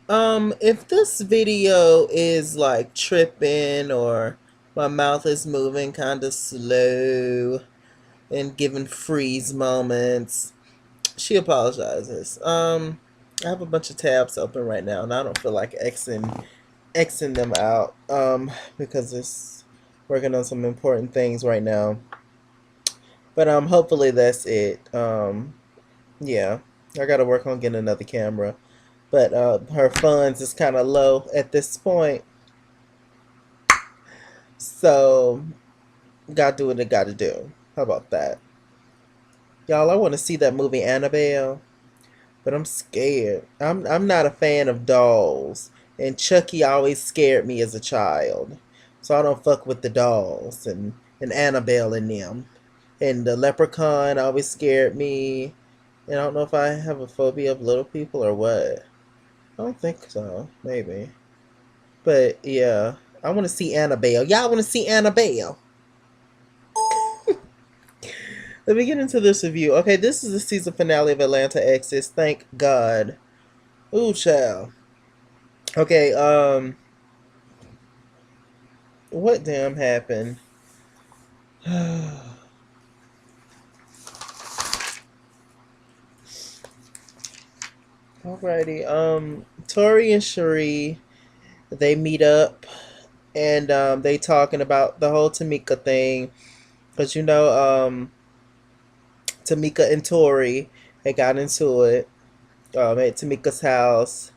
If this video is like tripping or my mouth is moving kind of slow and giving freeze moments, she apologizes. I have a bunch of tabs open right now, and I don't feel like xing them out. Because it's working on some important things right now. But hopefully that's it. Yeah, I gotta work on getting another camera. But her funds is kind of low at this point, so gotta do what I gotta do. How about that, y'all? I want to see that movie Annabelle, but I'm scared. I'm not a fan of dolls, and Chucky always scared me as a child, so I don't fuck with the dolls and Annabelle and them. And the Leprechaun always scared me. And I don't know if I have a phobia of little people or what. I don't think so. Maybe. But yeah, I want to see Annabelle. Y'all want to see Annabelle? Let me get into this review. Okay, this is the season finale of Atlanta Exes. Thank God. Ooh, child. Okay, what damn happened? Alrighty, Tori and Cherie, they meet up and they talking about the whole Tamika thing. Cause Tamika and Tori had got into it at Tamika's house,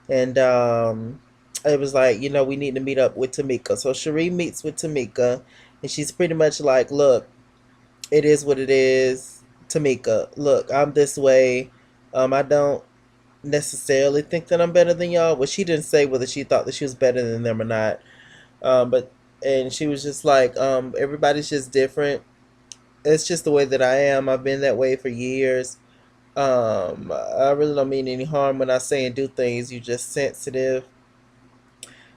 and it was like, we need to meet up with Tamika. So Cherie meets with Tamika, and she's pretty much like, look, it is what it is. Tamika, look, I'm this way. I don't necessarily think that I'm better than y'all. Well, she didn't say whether she thought that she was better than them or not. But and she was just like, everybody's just different. It's just the way that I am. I've been that way for years. I really don't mean any harm when I say and do things. You're just sensitive.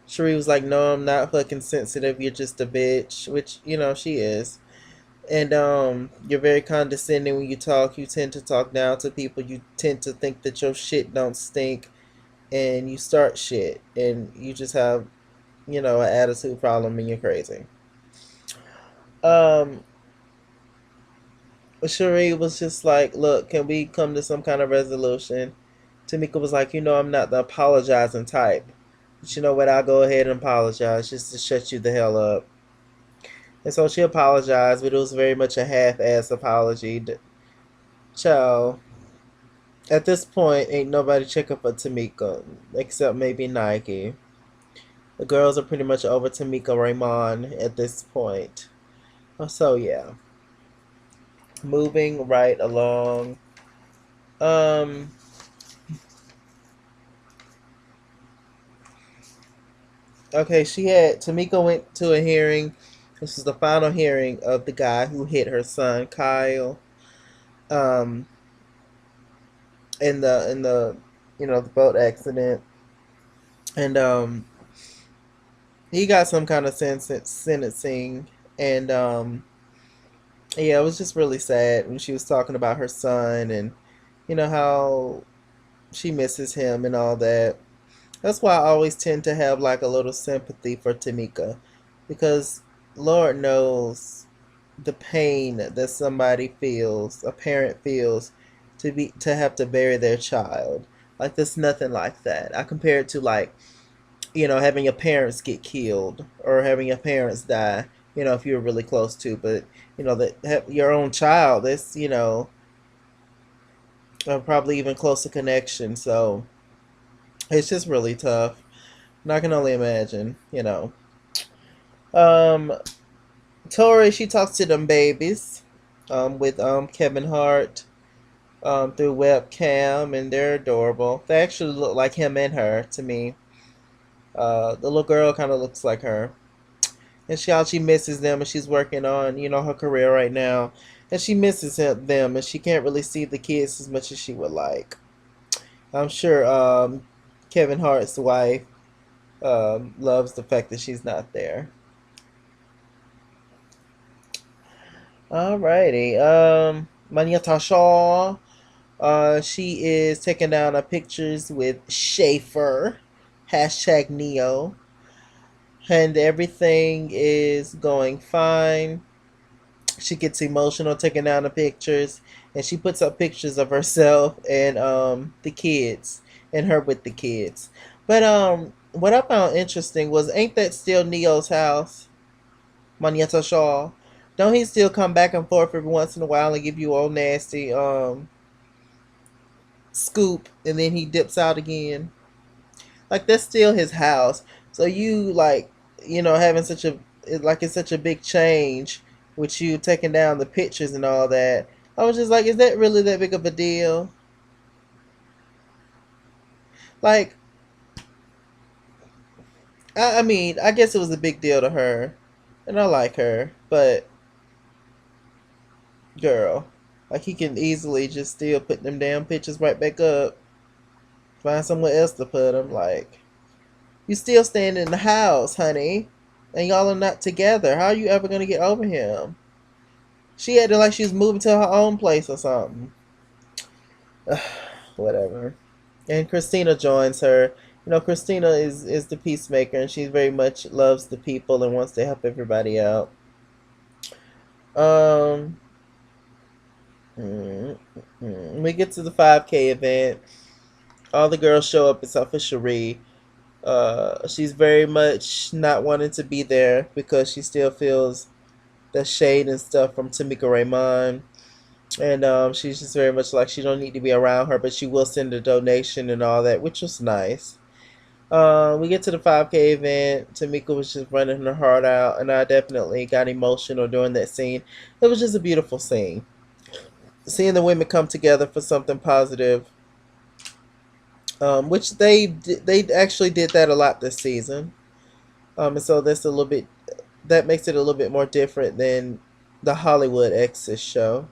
Cherie was like, no, I'm not fucking sensitive. You're just a bitch, which, she is. And you're very condescending when you talk. You tend to talk down to people. You tend to think that your shit don't stink, and you start shit, and you just have, an attitude problem, and you're crazy. Um, Cherie was just like, look, can we come to some kind of resolution? Tamika was like, I'm not the apologizing type. But you know what? I'll go ahead and apologize just to shut you the hell up. And so she apologized, but it was very much a half ass apology. Child, at this point, ain't nobody checking for Tamika except maybe Nike. The girls are pretty much over Tamika Raymond at this point. So, yeah. Moving right along. Um, Okay, Tamika went to a hearing. This is the final hearing of the guy who hit her son Kyle. Um, in the the boat accident, and he got some kind of sentencing, and yeah, it was just really sad when she was talking about her son and how she misses him and all that. That's why I always tend to have like a little sympathy for Tamika, because Lord knows the pain that somebody feels, a parent feels, to have to bury their child. Like there's nothing like that. I compare it to like, having your parents get killed or having your parents die, if you're really close to, but that your own child, that's, probably even closer connection. So it's just really tough. And I can only imagine. Um, Tori, she talks to them babies, with Kevin Hart, through webcam, and they're adorable. They actually look like him and her to me. The little girl kind of looks like her, and she misses them, and she's working on her career right now, and she misses them, and she can't really see the kids as much as she would like. I'm sure Kevin Hart's wife loves the fact that she's not there. Alrighty. Mania Tasha. She is taking down her pictures with Schaefer, hashtag Neo, and everything is going fine. She gets emotional taking down the pictures, and she puts up pictures of herself and the kids and her with the kids. But what I found interesting was, ain't that still Neo's house, Monietta Shaw? Don't he still come back and forth every once in a while and give you all nasty scoop, and then he dips out again? Like, that's still his house. So you, like, having such a, like, it's such a big change with you taking down the pictures and all that. I was just like, is that really that big of a deal? Like, I mean, I guess it was a big deal to her, and I like her, but girl, like, he can easily just still put them damn pictures right back up, find somewhere else to put them. Like, you still staying in the house, honey, and y'all are not together. How are you ever gonna get over him? She acted like she was moving to her own place or something. Whatever. And Christina joins her. Christina is the peacemaker, and she very much loves the people and wants to help everybody out. Um, we get to the 5K event. All the girls show up except for Cherie. She's very much not wanting to be there because she still feels the shade and stuff from Tamika Raymond. And she's just very much like she don't need to be around her, but she will send a donation and all that, which was nice. We get to the 5K event. Tamika was just running her heart out, and I definitely got emotional during that scene. It was just a beautiful scene. Seeing the women come together for something positive, which they actually did that a lot this season. And so that makes it a little bit more different than the Hollywood Exes show,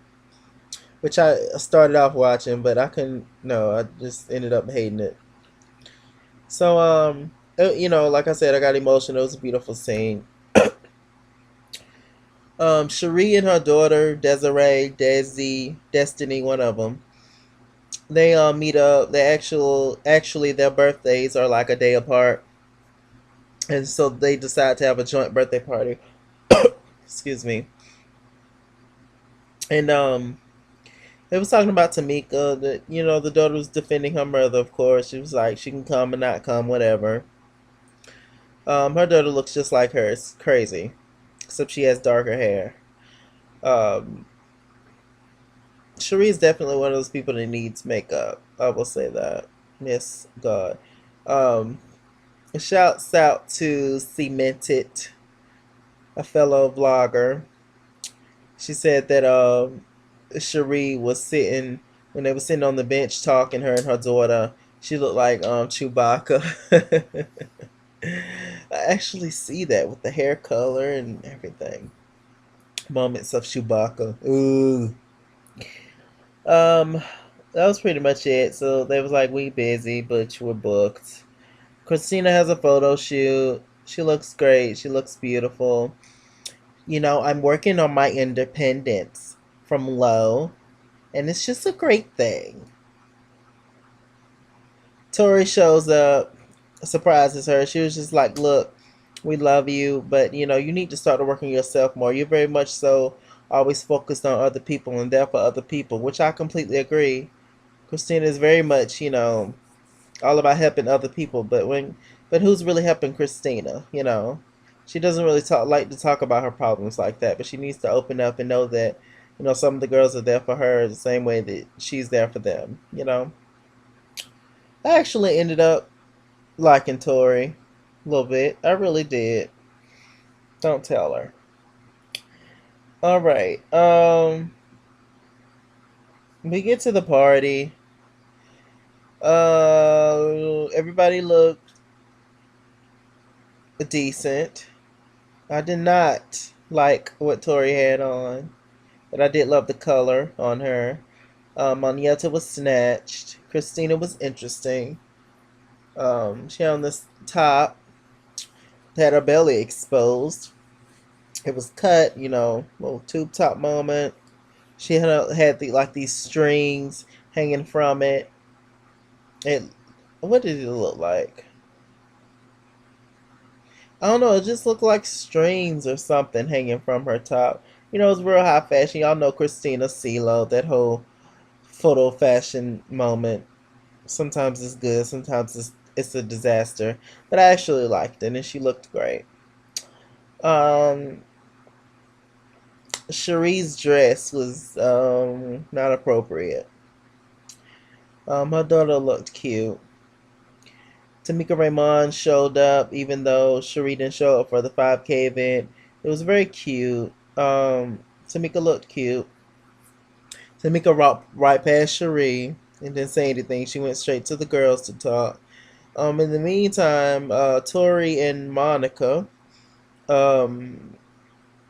which I started off watching, but I couldn't. No, I just ended up hating it. So like I said, I got emotional. It was a beautiful scene. Cherie and her daughter Desiree, Desi, Destiny, one of them. They meet up. Actually their birthdays are like a day apart, and so they decide to have a joint birthday party. Excuse me. And they was talking about Tamika, that the daughter was defending her mother. Of course, she was like, she can come and not come, whatever. Her daughter looks just like her. It's crazy, except she has darker hair. Um, Cherie is definitely one of those people that needs makeup. I will say that. Yes, God. Um, Shouts out to Cemented, a fellow vlogger. She said that Cherie was sitting, when they were sitting on the bench talking, her and her daughter. She looked like Chewbacca. I actually see that with the hair color and everything. Moments of Chewbacca. Ooh. Um, that was pretty much it. So they was like, we busy, but you were booked. Christina has a photo shoot. She looks great. She looks beautiful. I'm working on my independence from low, and it's just a great thing. Tori shows up, surprises her. She was just like, look, we love you, but you need to start working yourself more. You're very much so always focused on other people and there for other people, which I completely agree. Christina is very much, all about helping other people, but who's really helping Christina? She doesn't really like to talk about her problems like that, but she needs to open up and know that some of the girls are there for her the same way that she's there for them. I actually ended up liking Tori a little bit. I really did. Don't tell her. All right. We get to the party. Everybody looked decent. I did not like what Tori had on, but I did love the color on her. Monietta was snatched. Christina was interesting. She had on this top, had her belly exposed. It was cut, little tube top moment. She had these strings, hanging from it. It what did it look like? I don't know. It just looked like strings or something hanging from her top. You know, it's real high fashion. Y'all know Christina CeeLo. That whole photo fashion moment. Sometimes it's good. Sometimes it's a disaster. But I actually liked it, and she looked great. Um, Cherie's dress was not appropriate. Her daughter looked cute. Tamika Raymond showed up, even though Cherie didn't show up for the 5K event. It was very cute. Tamika looked cute. Tamika walked right past Cherie and didn't say anything. She went straight to the girls to talk. In the meantime, Tori and Monica, um,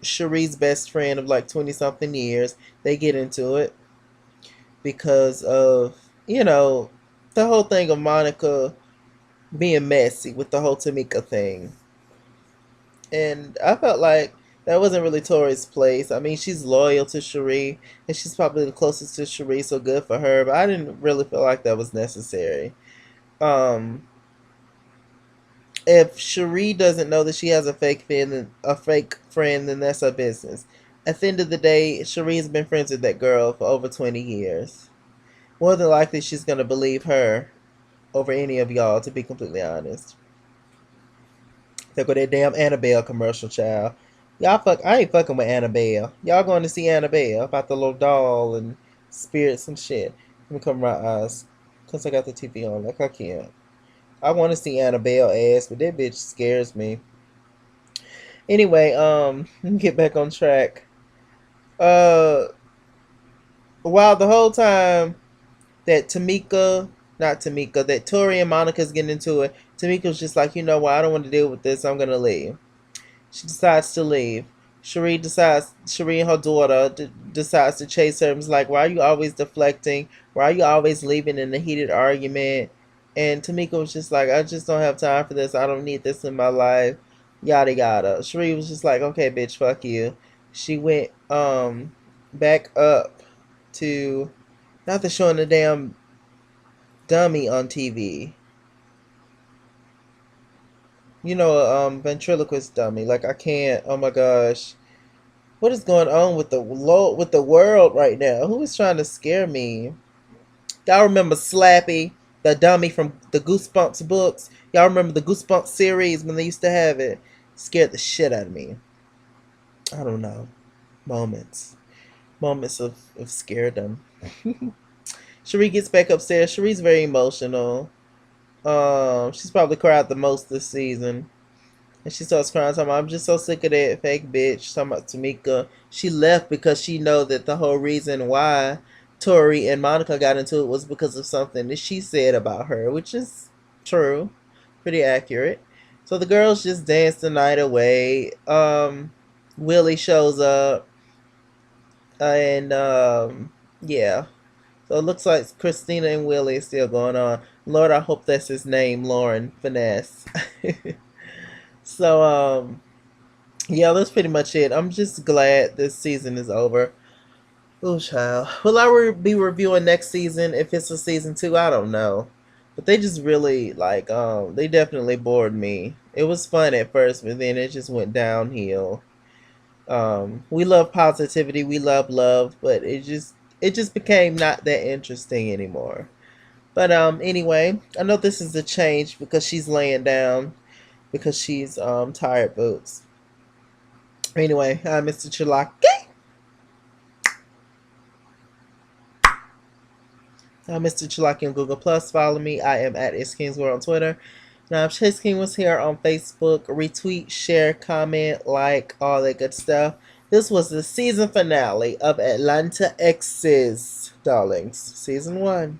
Cherie's best friend of like 20 something years, they get into it because of, you know, the whole thing of Monica being messy with the whole Tamika thing. And I felt like that wasn't really Tori's place. I mean, she's loyal to Cherie, and she's probably the closest to Cherie, so good for her. But I didn't really feel like that was necessary. Um, if Cherie doesn't know that she has a fake friend, then that's her business. At the end of the day, Cherie's been friends with that girl for over 20 years. More than likely, she's gonna believe her over any of y'all. To be completely honest. There go that damn Annabelle commercial, child. Y'all fuck. I ain't fucking with Annabelle. Y'all going to see Annabelle about the little doll and spirits and shit. Let me cover my eyes, cause I got the TV on. Like I can't. I want to see Annabelle ass, but that bitch scares me. Anyway, let me get back on track. Uh, while the whole time that that Tori and Monica's getting into it, Tamika's just like, you know what, I don't want to deal with this. I'm gonna leave. She decides to leave. Cherie and her daughter decides to chase her and is like, why are you always deflecting? Why are you always leaving in a heated argument? And Tamika was just like, I just don't have time for this. I don't need this in my life. Yada yada. Cherie was just like, okay, bitch, fuck you. She went back up to not to showing the damn dummy on TV. You know, ventriloquist dummy. Like I can't. Oh my gosh. What is going on with the world right now? Who is trying to scare me? Y'all remember Slappy, the dummy from the Goosebumps books? Y'all remember the Goosebumps series when they used to have it? Scared the shit out of me. I don't know. Moments of scaredom. Cherie gets back upstairs. Cherie's very emotional. She's probably cried the most this season. And she starts crying, talking about, I'm just so sick of that fake bitch. Talking about Tamika. She left because she know that the whole reason why Tori and Monica got into it was because of something that she said about her, which is true. Pretty accurate. So the girls just dance the night away. Willie shows up. And yeah. So it looks like Christina and Willie is still going on. Lord, I hope that's his name, Lauren Finesse. So yeah, that's pretty much it. I'm just glad this season is over. Oh, child. Will I be reviewing next season if it's a season two? I don't know. But they just really, like, they definitely bored me. It was fun at first, but then it just went downhill. We love positivity, we love love, but it just became not that interesting anymore. But anyway, I know this is a change because she's laying down because she's tired boots. Anyway, Mr. Chilaki. Mr. Chilaki on Google Plus. Follow me. I am at It's King's World on Twitter. Now, if Chase King was here on Facebook, retweet, share, comment, like, all that good stuff. This was the season finale of Atlanta Exes, darlings. Season 1.